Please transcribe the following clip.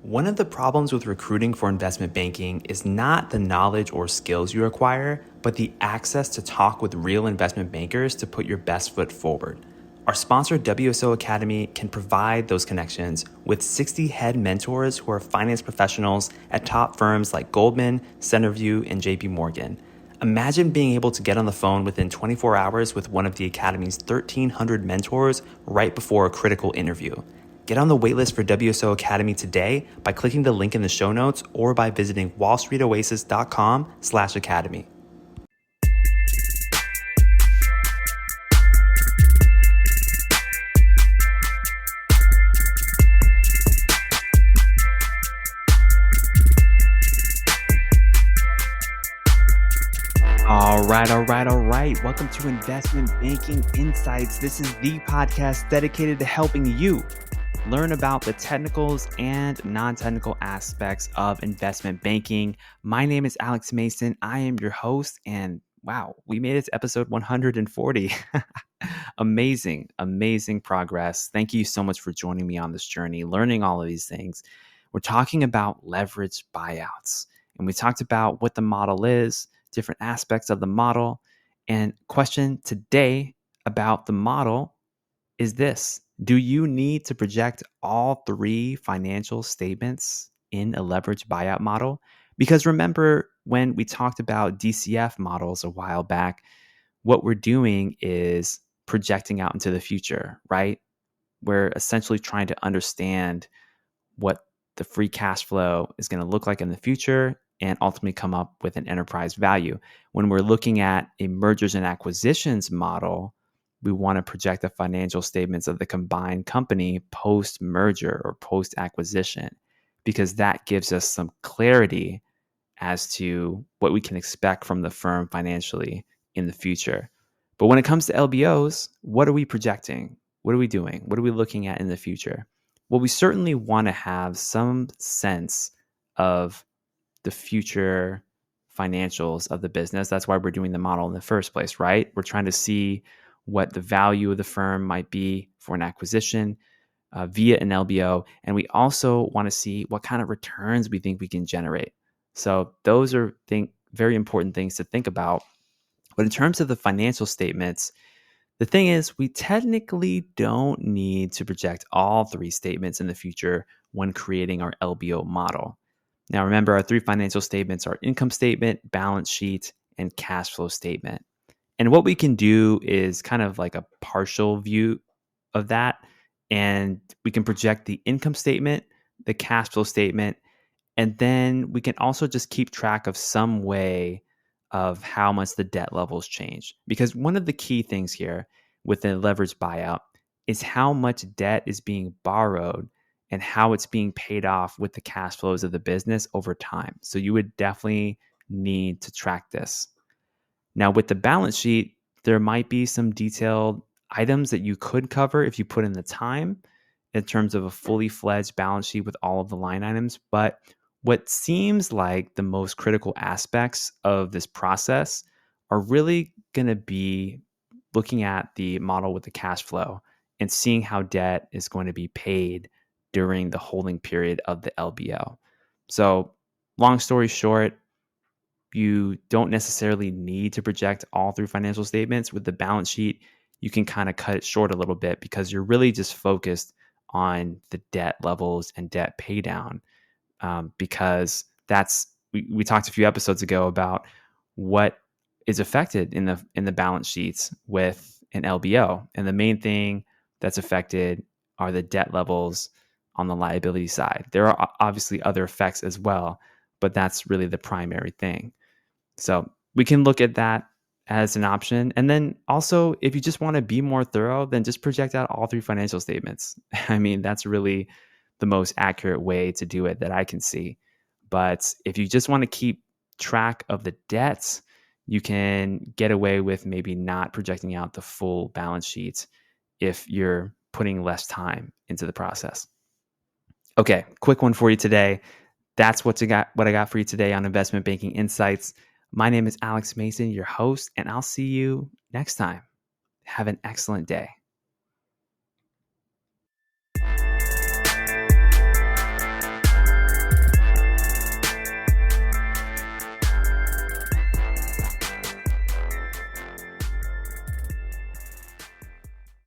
One of the problems with recruiting for investment banking is not the knowledge or skills you acquire, but the access to talk with real investment bankers to put your best foot forward. Our sponsor, WSO Academy, can provide those connections with 60 head mentors who are finance professionals at top firms like Goldman, Centerview, and JP Morgan. Imagine being able to get on the phone within 24 hours with one of the Academy's 1,300 mentors right before a critical interview. Get on the waitlist for WSO Academy today by clicking the link in the show notes or by visiting wallstreetoasis.com/academy. All right. Welcome to Investment Banking Insights. This is the podcast dedicated to helping you learn about the technicals and non-technical aspects of investment banking. My name is Alex Mason. I am your host, and wow, we made it to episode 140. Amazing progress. Thank you so much for joining me on this journey, learning all of these things. We're talking about leveraged buyouts, and we talked about what the model is, different aspects of the model, and question today about the model is this. Do you need to project all three financial statements in a leveraged buyout model? Because remember when we talked about DCF models a while back, what we're doing is projecting out into the future, right? We're essentially trying to understand what the free cash flow is going to look like in the future and ultimately come up with an enterprise value. When we're looking at a mergers and acquisitions model, we want to project the financial statements of the combined company post-merger or post-acquisition, because that gives us some clarity as to what we can expect from the firm financially in the future. But when it comes to LBOs, what are we projecting? What are we doing? What are we looking at in the future? Well, we certainly want to have some sense of the future financials of the business. That's why we're doing the model in the first place, right? We're trying to see what the value of the firm might be for an acquisition via an LBO. And we also want to see what kind of returns we think we can generate. So those are very important things to think about. But in terms of the financial statements, the thing is, we technically don't need to project all three statements in the future when creating our LBO model. Now, remember, our three financial statements are income statement, balance sheet, and cash flow statement. And what we can do is kind of like a partial view of that. And we can project the income statement, the cash flow statement, and then we can also just keep track of some way of how much the debt levels change. Because one of the key things here with a leveraged buyout is how much debt is being borrowed and how it's being paid off with the cash flows of the business over time. So you would definitely need to track this. Now, with the balance sheet, there might be some detailed items that you could cover if you put in the time in terms of a fully fledged balance sheet with all of the line items. But what seems like the most critical aspects of this process are really going to be looking at the model with the cash flow and seeing how debt is going to be paid during the holding period of the LBO. So long story short, you don't necessarily need to project all three financial statements. With the balance sheet, you can kind of cut it short a little bit because you're really just focused on the debt levels and debt pay down. Because we talked a few episodes ago about what is affected in the balance sheets with an LBO, and the main thing that's affected are the debt levels on the liability side. There are obviously other effects as well, but that's really the primary thing. So we can look at that as an option. And then also, if you just want to be more thorough, then just project out all three financial statements. I mean, that's really the most accurate way to do it that I can see. But if you just want to keep track of the debts, you can get away with maybe not projecting out the full balance sheet if you're putting less time into the process. Okay, quick one for you today. That's what I got for you today on Investment Banking Insights. My name is Alex Mason, your host, and I'll see you next time. Have an excellent day.